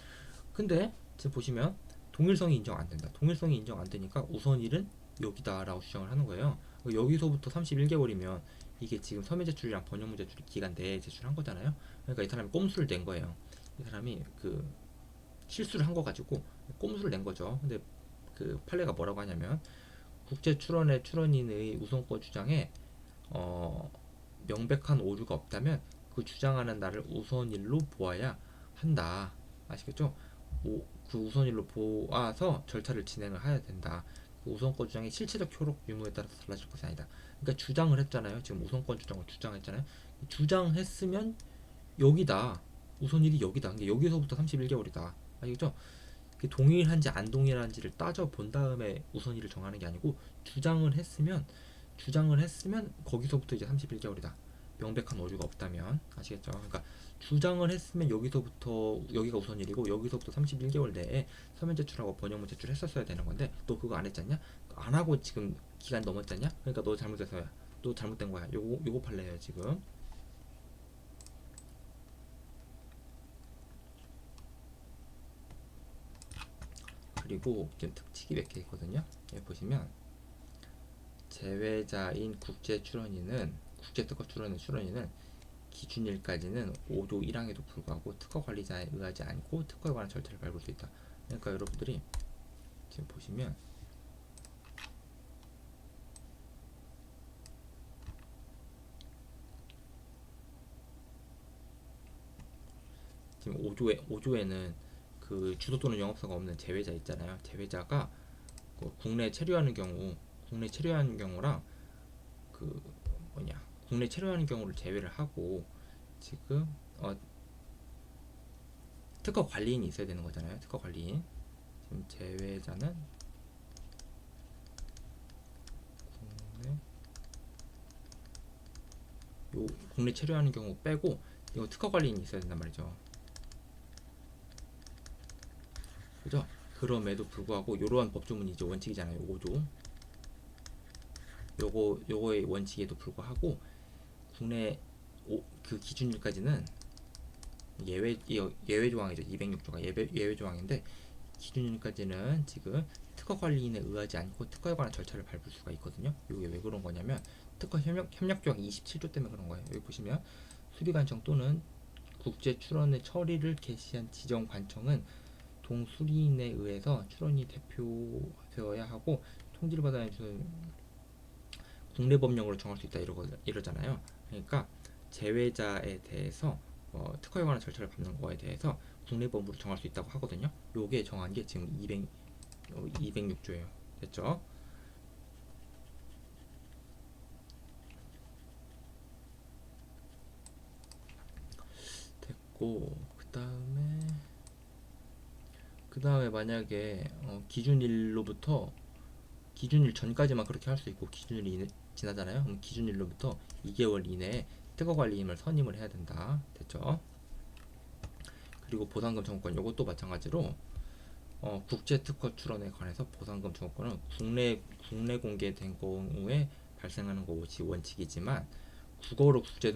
근데 지금 보시면 동일성이 인정 안 된다. 동일성이 인정 안 되니까 우선일은 여기다라고 주장을 하는 거예요. 여기서부터 31개월이면 이게 지금 서면 제출이랑 번역문 제출 기간 내에 제출한 거잖아요. 그러니까 이 사람이 꼼수를 낸 거예요. 이 사람이 그 실수를 한 거 가지고 꼼수를 낸 거죠. 근데 그 판례가 뭐라고 하냐면, 국제 출원의 출원인의 우선권 주장에 명백한 오류가 없다면 그 주장하는 날을 우선일로 보아야 한다. 아시겠죠? 그 우선일로 보아서 절차를 진행을 해야 된다. 그 우선권 주장의 실체적 효력 유무에 따라서 달라질 것이 아니다. 그러니까 주장을 했잖아요. 지금 우선권 주장을 주장했잖아요. 주장했으면 여기다, 우선일이 여기다. 그러니까 여기서부터 31개월이다. 아시겠죠? 동일한지 안 동일한지를 따져 본 다음에 우선일을 정하는 게 아니고, 주장을 했으면 거기서부터 이제 31개월이다. 명백한 오류가 없다면. 아시겠죠? 그러니까 주장을 했으면 여기서부터 여기가 우선일이고, 여기서부터 31개월 내에 서면 제출하고 번역문 제출했었어야 되는 건데 너 그거 안 했잖냐? 안 하고 지금 기간 넘었잖냐? 그러니까 너 잘못해서야. 너 잘못된 거야. 요거 판례예요 지금. 그리고 지금 특칙이 몇 개 있거든요. 여기 보시면 제외자인 국제 출원인은, 국제 특허 출원인은 기준일까지는 5조 1항에도 불구하고 특허 관리자에 의하지 않고 특허에 관한 절차를 밟을 수 있다. 그러니까 여러분들이 지금 보시면 지금 5조에는 그 주소 또는 영업소가 없는 제외자 있잖아요. 제외자가 국내 체류하는 경우랑 그 국내 체류하는 경우를 제외를 하고 지금 특허 관리인이 있어야 되는 거잖아요. 특허 관리인. 지금 제외자는 국내 체류하는 경우 빼고 이거 특허 관리인이 있어야 된단 말이죠. 그죠? 그럼에도 불구하고 이러한 법조문이 이제 원칙이잖아요. 5조. 요거의 원칙에도 불구하고 국내 그 기준일까지는 예외 조항이죠. 206조가 예외 조항인데 기준일까지는 지금 특허 관리인에 의하지 않고 특허에 관한 절차를 밟을 수가 있거든요. 이게 왜 그런 거냐면 특허 협력 조항 27조 때문에 그런 거예요. 여기 보시면 수리관청 또는 국제 출원의 처리를 개시한 지정 관청은 동수리인에 의해서 출원이 대표되어야 하고 통지를 받아야 국내 법령으로 정할 수 있다 이러잖아요. 그러니까 제외자에 대해서 특허에 관한 절차를 밟는 거에 대해서 국내 법으로 정할 수 있다고 하거든요. 요게 정한 게 지금 206조예요. 됐죠? 됐고 그 다음에 만약에 기준일로부터 기준일 전까지만 그렇게 할 수 있고 기준일이 지나잖아요. 그럼 기준일로부터 2개월 이내에 특허관리인을 선임을 해야 된다. 됐죠? 그리고 보상금 청구권 이것도 마찬가지로 국제 특허 출원에 관해서 보상금 청구권은 국내 공개된 경우에 발생하는 것이 원칙이지만 국어로 국제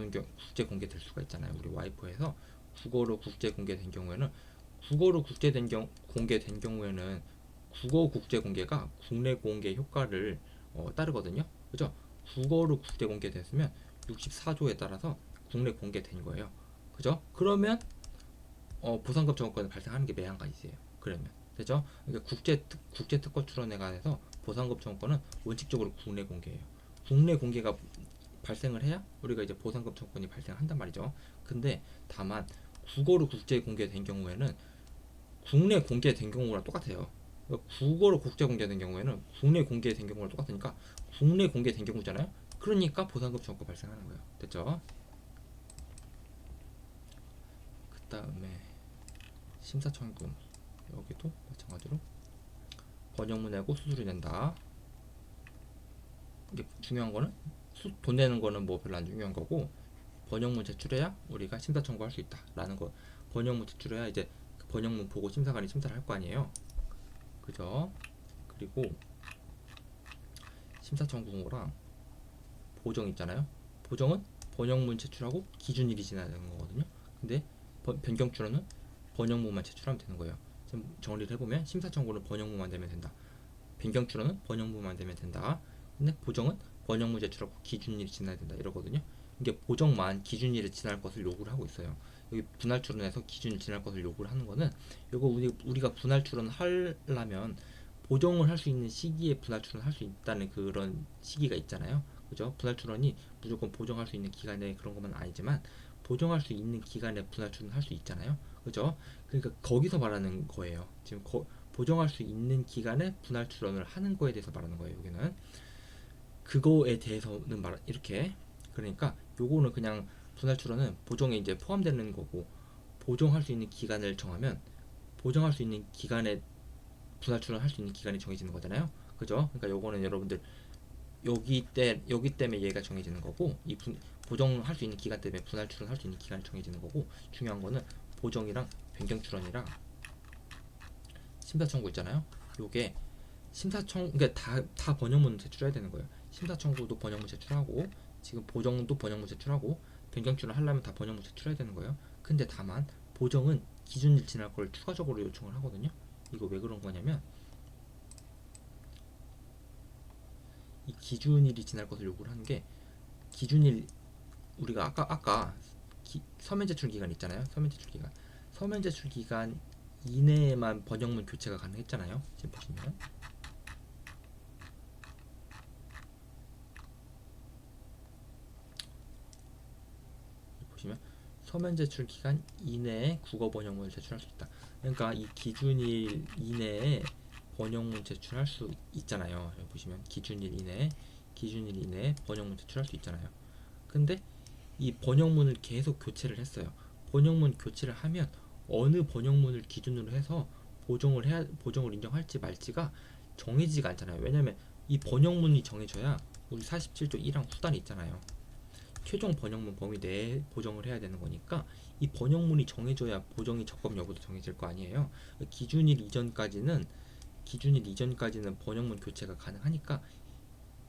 공개될 수가 있잖아요. 우리 와이프에서 국어로 국제 공개된 경우에는 공개된 경우에는 국어 국제 공개가 국내 공개 효과를 따르거든요. 그죠? 국어로 국제 공개됐으면 64조에 따라서 국내 공개된 거예요. 그죠? 그러면 보상금 청구권이 발생하는 게 매한가지예요. 그러면 되죠? 그러니까 국제 특허 출원에 관해서 보상금 청구권은 원칙적으로 국내 공개예요. 국내 공개가 발생을 해야 우리가 이제 보상금 청구권이 발생한단 말이죠. 근데 다만 국어로 국제 공개된 경우에는 국내 공개된 경우랑 똑같아요. 그러니까 국어로 국제 공개된 경우에는 국내 공개된 경우랑 똑같으니까 국내 공개된 경우잖아요. 그러니까 보상금 청구가 발생하는 거예요. 됐죠? 그 다음에 심사청구 여기도 마찬가지로 번역문 내고 수수료 낸다. 이게 중요한 거는 돈 내는 거는 뭐 별로 안 중요한 거고 번역문 제출해야 우리가 심사 청구할 수 있다라는 거. 번역문 제출해야 이제 그 번역문 보고 심사관이 심사를 할 거 아니에요. 그죠? 그리고 심사 청구랑 보정 있잖아요. 보정은 번역문 제출하고 기준일이 지나야 되는 거거든요. 근데 변경 출원은 번역문만 제출하면 되는 거예요. 지금 정리를 해보면 심사 청구는 번역문만 되면 된다. 변경 출원은 번역문만 되면 된다. 근데 보정은 번역문 제출하고 기준일이 지나야 된다 이러거든요. 이게 보정만 기준일이 지날 것을 요구를 하고 있어요. 여기 분할 출원에서 기준일 지날 것을 요구를 하는 거는 이거 우리가 분할 출원을 하려면 보정을 할 수 있는 시기에 분할 출원을 할 수 있다는 그런 시기가 있잖아요. 그죠? 분할 출원이 무조건 보정할 수 있는 기간에 그런 것만 아니지만 보정할 수 있는 기간에 분할 출원을 할 수 있잖아요. 그죠? 그러니까 거기서 말하는 거예요. 지금 보정할 수 있는 기간에 분할 출원을 하는 거에 대해서 말하는 거예요. 여기는 그거에 대해서는 이렇게 그러니까 요거는 그냥 분할 출원은 보정에 이제 포함되는 거고 보정할 수 있는 기간을 정하면 보정할 수 있는 기간에 분할 출원할 수 있는 기간이 정해지는 거잖아요. 그죠? 그러니까 요거는 여러분들 여기 때문에 얘가 정해지는 거고 보정할 수 있는 기간 때문에 분할 출원할 수 있는 기간이 정해지는 거고 중요한 거는 보정이랑 변경 출원이랑 심사 청구 있잖아요. 요게 그러니까 다 번역문 제출해야 되는 거예요. 심사 청구도 번역문 제출하고 지금 보정도 번역문 제출하고 변경 출원 하려면 다 번역문 제출해야 되는 거예요. 근데 다만 보정은 기준일 지날 걸 추가적으로 요청을 하거든요. 이거 왜 그런 거냐면 이 기준일이 지날 것을 요구를 하는 게 기준일 우리가 아까 서면 제출 기간 있잖아요. 서면 제출 기간 이내에만 번역문 교체가 가능했잖아요. 지금 보시면 서면 제출 기간 이내에 국어 번역문을 제출할 수 있다. 그러니까 이 기준일 이내에 번역문 제출할 수 있잖아요. 여기 보시면 기준일 이내에 번역문 제출할 수 있잖아요. 근데 이 번역문을 계속 교체를 했어요. 번역문 교체를 하면 어느 번역문을 기준으로 해서 보정을 인정할지 말지가 정해지지가 않잖아요. 왜냐면 이 번역문이 정해져야 우리 47조 1항 후단이 있잖아요. 최종 번역문 범위 내에 보정을 해야 되는 거니까 이 번역문이 정해져야 보정이 적법 여부도 정해질 거 아니에요. 기준일 이전까지는 번역문 교체가 가능하니까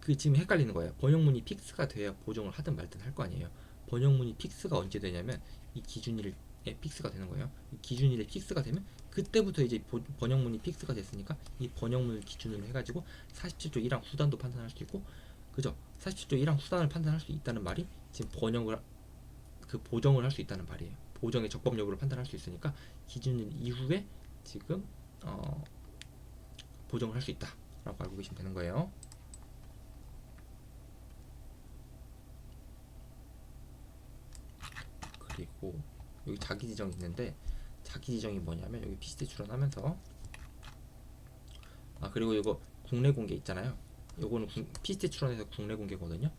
그 지금 헷갈리는 거예요. 번역문이 픽스가 돼야 보정을 하든 말든 할 거 아니에요. 번역문이 픽스가 언제 되냐면 이 기준일에 픽스가 되는 거예요. 이 기준일에 픽스가 되면 그때부터 이제 번역문이 픽스가 됐으니까 이 번역문을 기준으로 해가지고 47조 1항 후단도 판단할 수 있고, 그죠? 47조 1항 후단을 판단할 수 있다는 말이 지금 보정을 할 수 있다는 말이에요. 보정의 적법 여부를 판단할 수 있으니까 기준일 이후에 지금 보정을 할 수 있다라고 알고 계시면 되는 거예요. 그리고 여기 자기 지정이 있는데, 자기 지정이 뭐냐면 여기 PCT 출원하면서, 그리고 이거 국내 공개 있잖아요. 요거는 PCT 출원해서 국내 공개거든요.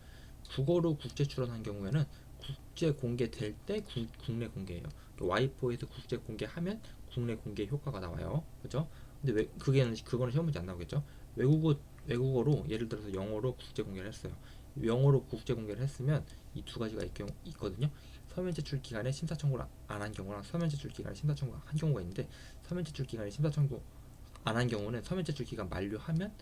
국어로 국제 출원한 경우에는 국제 공개 될 때 국내 공개예요. 와이포에서 국제 공개하면 국내 공개 효과가 나와요. 그죠? 근데 왜 그거는 시험 문제 안 나오겠죠? 외국어로 예를 들어서 영어로 국제 공개를 했어요. 영어로 국제 공개를 했으면 이 두 가지가 있거든요. 서면 제출 기간에 심사 청구를 안 한 경우랑 서면 제출 기간에 심사 청구를 한 경우가 있는데, 서면 제출 기간에 심사 청구 안 한 경우는 서면 제출 기간 만료하면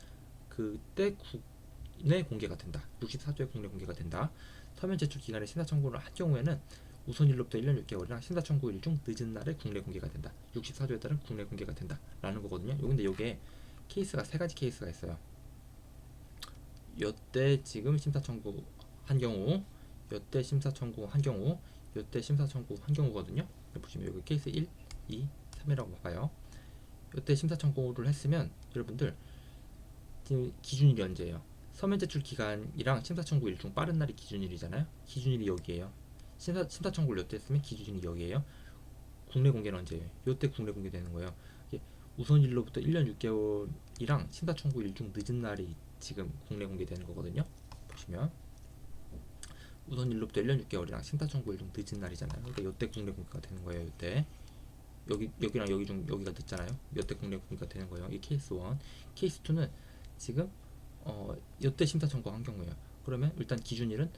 그때 국내 공개가 된다. 64조의 국내 공개가 된다. 서면 제출 기간에 심사 청구를 한 경우에는 우선일로부터 1년 6개월이나 심사 청구일 중 늦은 날에 국내 공개가 된다. 64조에 따른 국내 공개가 된다. 라는 거거든요. 근데 요게 케이스가 세 가지 케이스가 있어요. 요때 지금 심사 청구 한 경우, 요때 심사 청구 한 경우, 요때 심사 청구 한 경우거든요. 보시면 여기 케이스 1, 2, 3이라고 봐봐요. 요때 심사 청구를 했으면 여러분들 지금 기준일이 언제예요? 서면 제출 기간이랑 심사 청구일 중 빠른 날이 기준일이잖아요. 기준일이 여기에요. 심사 청구를 요때 했으면 기준일이 여기에요. 국내 공개는 언제예요? 요때 국내 공개되는 거예요. 우선일로부터 1년 6개월이랑 심사 청구일 중 늦은 날이 지금 국내 공개되는 거거든요. 보시면 우선일로부터 1년 6개월이랑 심사 청구일 중 늦은 날이잖아요. 그러니까 요때 국내 공개가 되는 거예요. 요때 여기랑 여기 중 여기가 늦잖아요. 요때 국내 공개가 되는 거예요. 이 케이스 1. 케이스 2는 지금 요때 심사 청구한 경우예요. 그러면 일단 기준일은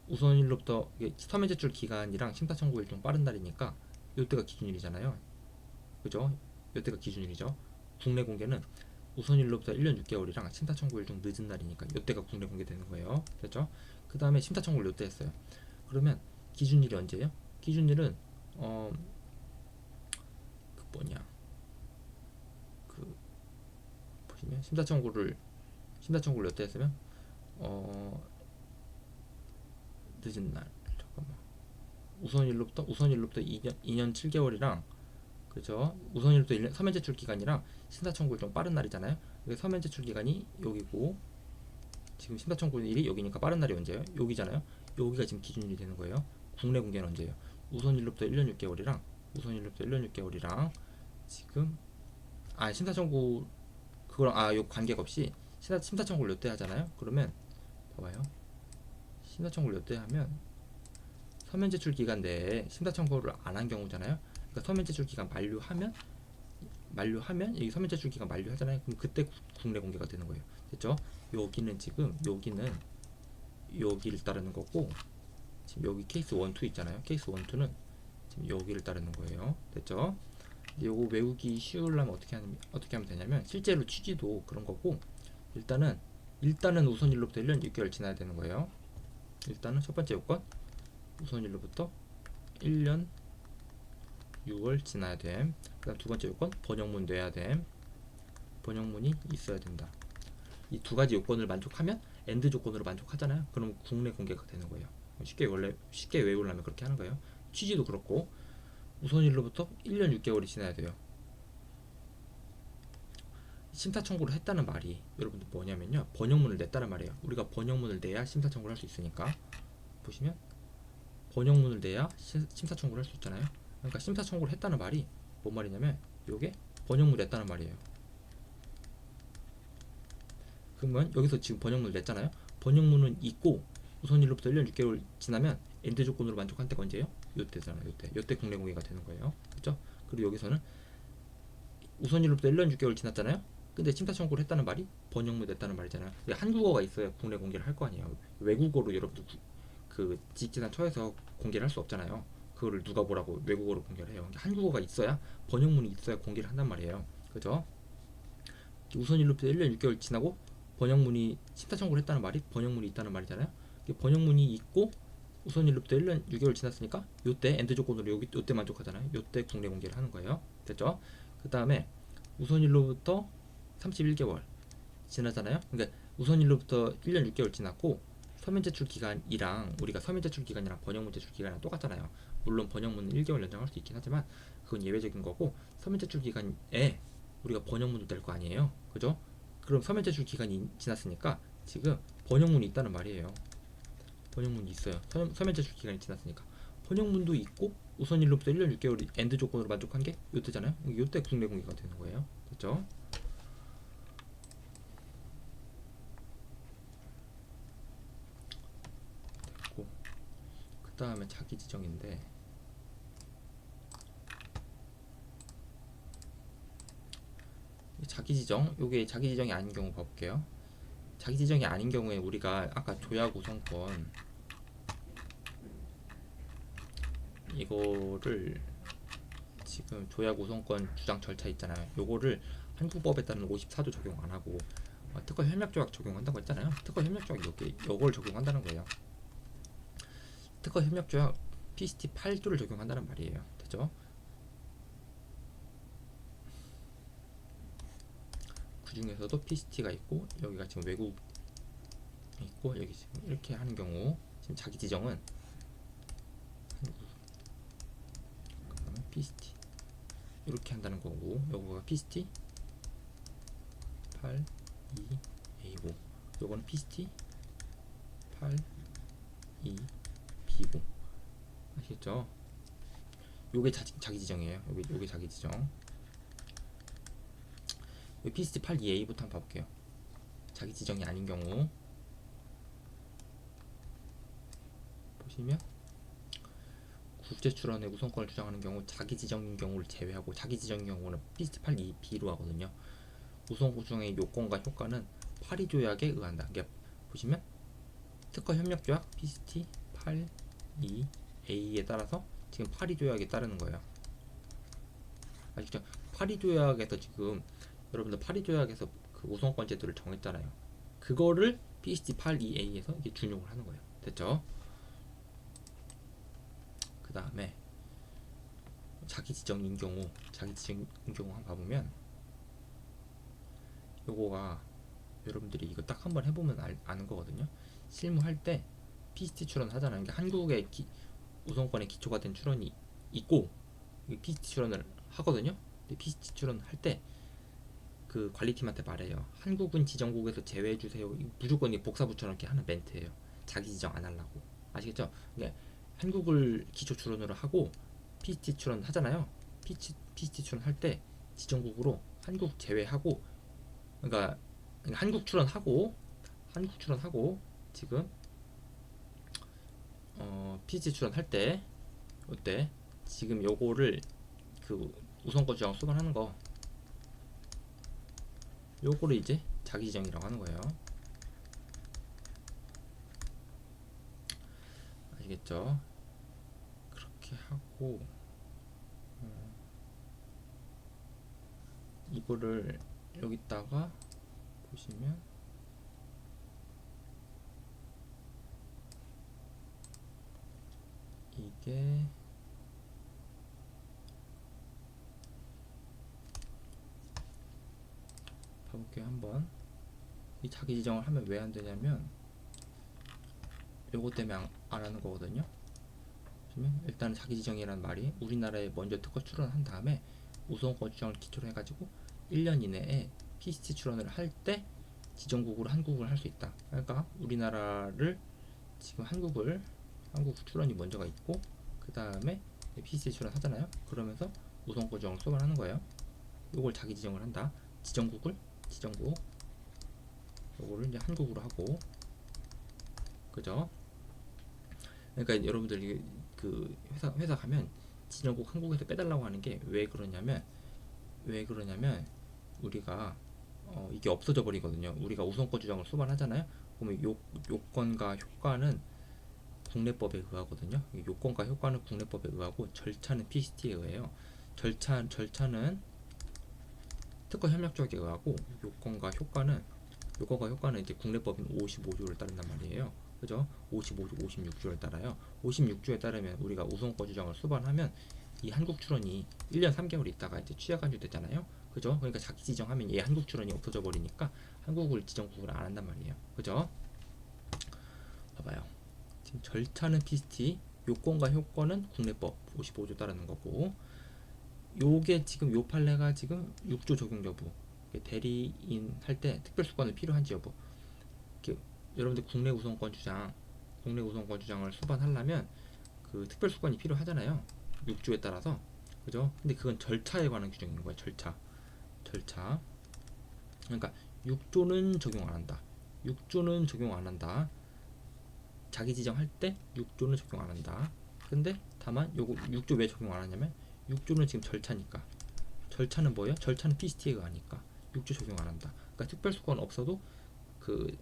우선일로부터 서면 제출 기간이랑 심사 청구일 중 빠른 날이니까 요때가 기준일이잖아요. 그죠? 요때가 기준일이죠. 국내 공개는 우선일로부터 1년 6개월이랑 심사 청구일 중 늦은 날이니까 요때가 국내 공개되는 거예요. 됐죠? 그 다음에 심사 청구를 요때 했어요. 그러면 기준일이 언제예요? 기준일은 보시면 심사 청구를 요때 했으면 늦은 날, 잠깐만, 우선일로부터 2년 7개월이랑, 그죠? 우선일로부터 1년 서면 제출 기간이랑 심사 청구일 좀 빠른 날이잖아요. 서면 제출 기간이 여기고 지금 심사 청구일이 여기니까 빠른 날이 언제예요? 여기잖아요. 여기가 지금 기준일이 되는 거예요. 국내 공개는 언제예요? 우선일로부터 1년 6개월이랑 지금 심사 청구 그거랑 요 관계가 없이 심사 청구를 요때 하잖아요. 그러면 봐봐요. 심사 청구를 요때 하면 서면 제출 기간 내에 심사 청구를 안 한 경우잖아요. 그러니까 서면 제출 기간 만료하면 여기 서면 제출 기간 만료하잖아요. 그럼 그때 국내 공개가 되는 거예요. 됐죠? 여기는 여기를 따르는 거고, 지금 여기 케이스 1, 2 있잖아요. 케이스 1, 2는 지금 여기를 따르는 거예요. 됐죠? 근데 요거 외우기 쉬우려면 어떻게 하면 되냐면, 실제로 취지도 그런 거고, 일단은 우선일로부터 1년 6개월 지나야 되는 거예요. 일단은 첫 번째 요건, 우선일로부터 1년 6월 지나야 됨. 그 다음 두 번째 요건, 번역문 내야 됨. 번역문이 있어야 된다. 이 두 가지 요건을 만족하면 엔드 조건으로 만족하잖아요. 그럼 국내 공개가 되는 거예요. 쉽게 외우려면 그렇게 하는 거예요. 취지도 그렇고, 우선일로부터 1년 6개월이 지나야 돼요. 심사 청구를 했다는 말이 여러분들 뭐냐면요, 번역문을 냈다는 말이에요. 우리가 번역문을 내야 심사 청구를 할 수 있으니까. 보시면 번역문을 내야 심사 청구를 할 수 있잖아요. 그러니까 심사 청구를 했다는 말이 뭔 말이냐면 요게 번역문 냈다는 말이에요. 그러면 여기서 지금 번역문을 냈잖아요. 번역문은 있고 우선일로부터 1년 6개월 지나면 엔드 조건으로 만족한 때가 언제예요? 요때잖아요. 요때 국내 공개가 되는 거예요. 그렇죠? 그리고 여기서는 우선일로부터 1년 6개월 지났잖아요. 근데 심사 청구를 했다는 말이 번역문 냈다는 말이잖아요. 한국어가 있어야 국내 공개를 할 거 아니에요. 외국어로 여러분들 그 직지나 처에서 공개를 할 수 없잖아요. 그거를 누가 보라고 외국어로 공개를 해요. 한국어가 있어야 번역문이 있어야 공개를 한단 말이에요. 그죠? 우선일로부터 1년 6개월 지나고 번역문이 심사 청구를 했다는 말이 번역문이 있다는 말이잖아요. 번역문이 있고 우선일로부터 1년 6개월 지났으니까 요때 엔드 조건으로 요때 만족하잖아요. 요때 국내 공개를 하는 거예요. 됐죠? 그 다음에 우선일로부터 31개월 지나잖아요. 그러니까 우선일로부터 1년 6개월 지났고 서면 제출 기간이랑 우리가 서면 제출 기간이랑 번역문 제출 기간이랑 똑같잖아요. 물론 번역문은 1개월 연장할 수 있긴 하지만 그건 예외적인 거고 서면 제출 기간에 우리가 번역문도 낼 거 아니에요. 그죠? 그럼 서면 제출 기간이 지났으니까 지금 번역문이 있다는 말이에요. 번역문이 있어요. 서면 제출 기간이 지났으니까 번역문도 있고 우선일로부터 1년 6개월 엔드 조건으로 만족한 게 요때잖아요. 요때 국내 공개가 되는 거예요. 됐죠? 됐고 그 다음에 자기 지정인데 자기 지정 요게 자기 지정이 아닌 경우 봐볼게요. 자기 지정이 아닌 경우에 우리가 아까 조약 우선권 이거를 지금 조약 우선권 주장 절차 있잖아요. 요거를 한국법에 따른 54조 적용 안 하고 특허 협력 조약 적용한다고 했잖아요. 특허 협력 조약 요걸 적용한다는 거예요. 특허 협력 조약 PCT 8조를 적용한다는 말이에요. 됐죠? 그 중에서도 PCT가 있고 여기가 지금 외국 있고 여기 지금 이렇게 하는 경우 지금 자기 지정은 한국 그다음에 PCT 이렇게 한다는 거고 요거가 PCT 8 2 A고 요거는 PCT 8 2 B고 아시겠죠? 요게 자기 지정이에요. 요게 자기 지정. 요 PCT 8 2 A부터 한번 봐볼게요. 자기 지정이 아닌 경우 보시면 국제 출원의 우선권을 주장하는 경우 자기 지정인 경우를 제외하고 자기 지정인 경우는 PCT 8 2 B로 하거든요. 우선 구성의 요건과 효과는 파리 조약에 의한다. 그러니까 보시면 특허 협력 조약 PCT 8 2 A에 따라서 지금 파리 조약에 따르는 거예요. 아시죠? 파리 조약에서 지금 여러분들 파리 조약에서 그 우선권 제도를 정했잖아요. 그거를 PCT 8 2 A에서 이게 준용을 하는 거예요. 됐죠? 그 다음에 자기 지정인 경우 한번 봐보면 요거가 여러분들이 이거 딱 한번 해보면 아는 거거든요. 실무할 때 PCT 출원 하잖아요. 그러니까 한국의 우선권에 기초가 된 출원이 있고 PCT 출원을 하거든요. 근데 PCT 출원 할 때 그 관리팀한테 말해요. 한국은 지정국에서 제외해 주세요. 무조건 복사부처럼 이렇게 하는 멘트예요. 자기 지정 안 하려고. 아시겠죠? 그러니까 한국을 기초 출원으로 하고 PCT 출원 하잖아요. PCT 출원 할 때 지정국으로 한국 제외하고 그러니까 한국 출원하고 지금 PCT 출원할 때 이때 지금 요거를 그 우선권 주장 수반하는 거 요거를 이제 자기 지정이라고 하는 거예요. 아시겠죠? 그렇게 하고 이거를 여기다가 보시면 이게 봐볼게요. 한번 이 자기 지정을 하면 왜 안 되냐면 요거 때문에 안 하는 거거든요. 보시면 일단 자기 지정이라는 말이 우리나라에 먼저 특허 출원한 다음에 우선권 주장을 기초로 해가지고 1년 이내에 PCT 출원을 할 때 지정국으로 한국을 할 수 있다. 그러니까 우리나라를 지금 한국을 한국 출원이 먼저가 있고 그 다음에 PC 출원 하잖아요. 그러면서 우선권 지정을 수반하는 거예요. 요걸 자기 지정을 한다. 지정국을 지정국 요거를 이제 한국으로 하고 그죠? 그러니까 여러분들 그 회사 가면 지정국 한국에서 빼달라고 하는 게 왜 그러냐면 우리가 이게 없어져 버리거든요. 우리가 우선권 주장을 수반하잖아요. 그러면 요건과 효과는 국내법에 의하거든요. 요건과 효과는 국내법에 의하고 절차는 PCT에 의해요. 절차는 특허 협력조약에 의하고 요건과 효과는 이제 국내법인 55조를 따른단 말이에요. 그죠? 55조, 56조를 따라요. 56조에 따르면 우리가 우선권 주장을 수반하면 이 한국 출원이 1년 3개월 있다가 이제 취약 간주되잖아요. 그죠? 그러니까 자기 지정하면 얘 한국 출원이 없어져 버리니까 한국을 지정국을 안 한단 말이에요. 그죠? 봐봐요. 지금 절차는 PCT, 요건과 효과는 국내법 55조 따르는 거고, 요게 지금 요 판례가 지금 6조 적용 여부, 대리인 할 때 특별수권을 필요한지 여부. 여러분들 국내 우선권 주장을 수반하려면 그 특별수권이 필요하잖아요. 6조에 따라서. 그죠? 근데 그건 절차에 관한 규정인 거예요. 절차. 그러니까 6조는 적용 안 한다. 6조는 적용 안 한다. 자기 지정할 때 6조는 적용 안 한다. 근데 다만 요거 6조 왜 적용 안 하냐면 6조는 지금 절차니까. 절차는 뭐예요? 절차는 PCT에 의하니까 6조 적용 안 한다. 그러니까 특별수권 없어도 그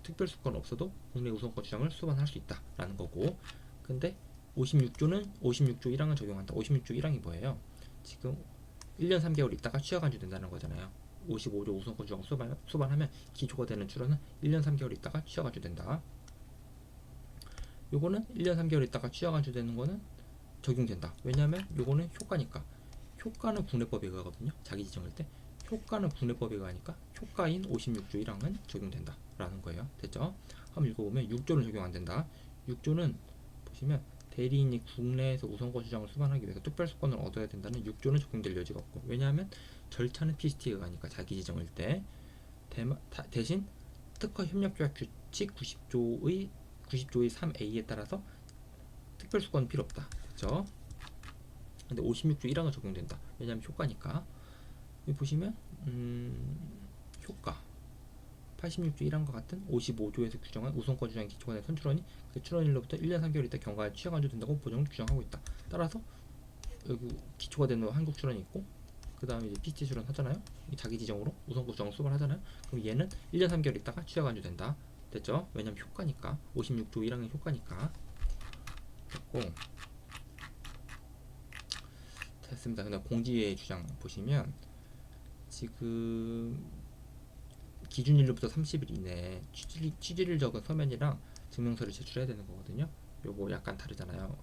특별수권 없어도 국내 우선권 주장을 수반할 수 있다라는 거고. 근데 56조 1항은 적용한다. 56조 1항이 뭐예요? 지금 1년 3개월 있다가 취약 간주된다는 거잖아요. 55조 우선권 주장 수반하면 기초가 되는 출원은 1년 3개월 있다가 취약 간주된다. 요거는 1년 3개월 있다가 취약 간주되는 거는 적용된다. 왜냐하면 요거는 효과니까. 효과는 국내법에 의하거든요. 자기 지정할 때 효과는 국내법에 의하니까 효과인 56조 1항은 적용된다 라는 거예요. 됐죠? 한번 읽어보면 6조는 적용 안 된다. 6조는 보시면 대리인이 국내에서 우선권 주장을 수반하기 위해서 특별수권을 얻어야 된다는 6조는 적용될 여지가 없고, 왜냐하면 절차는 PCT에 의하니까 자기 지정일 때 대신 특허 협력조약 규칙 90조의 3A에 따라서 특별수권은 필요 없다. 됐죠? 근데 56조 1항은 적용된다. 왜냐하면 효과니까. 여기 보시면 효과 86조 1항과 같은 55조에서 규정한 우선권 주장의 기초가 된 선출원이 그 출원일로부터 1년 3개월 있다 경과에 취약 간주된다고 보정을 규정하고 있다. 따라서 여기 기초가 된 한국 출원이 있고 그 다음에 이제 PCT 출원 하잖아요. 자기 지정으로 우선권 주장을 수반하잖아요. 그럼 얘는 1년 3개월 있다가 취약 간주된다. 됐죠? 왜냐면 효과니까. 56조 1항의 효과니까. 됐고, 됐습니다. 근데 공지의 주장 보시면 지금 기준일로부터 30일 이내에 취지를 적은 서면이랑 증명서를 제출해야 되는 거거든요. 요거 약간 다르잖아요.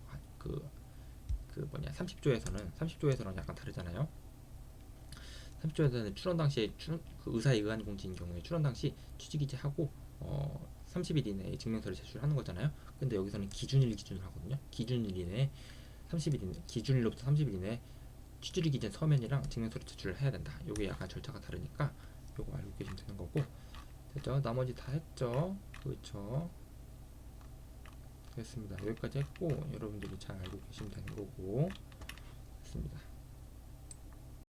30조에서는 약간 다르잖아요. 30조에서는 출원 당시에 그 의사에 의한 공지인 경우에 출원 당시 취직이체하고 30일 이내에 증명서를 제출하는 거잖아요. 근데 여기서는 기준일 기준으로 하거든요. 기준일 이내에 30일 이내, 기준일로부터 30일 이내에 취직이 된 서면이랑 증명서를 제출을 해야 된다. 요게 약간 절차가 다르니까 요거 알고 계시면 되는 거고. 됐죠? 나머지 다 했죠? 그렇죠? 됐습니다. 여기까지 했고 여러분들이 잘 알고 계시면 되는 거고. 됐습니다.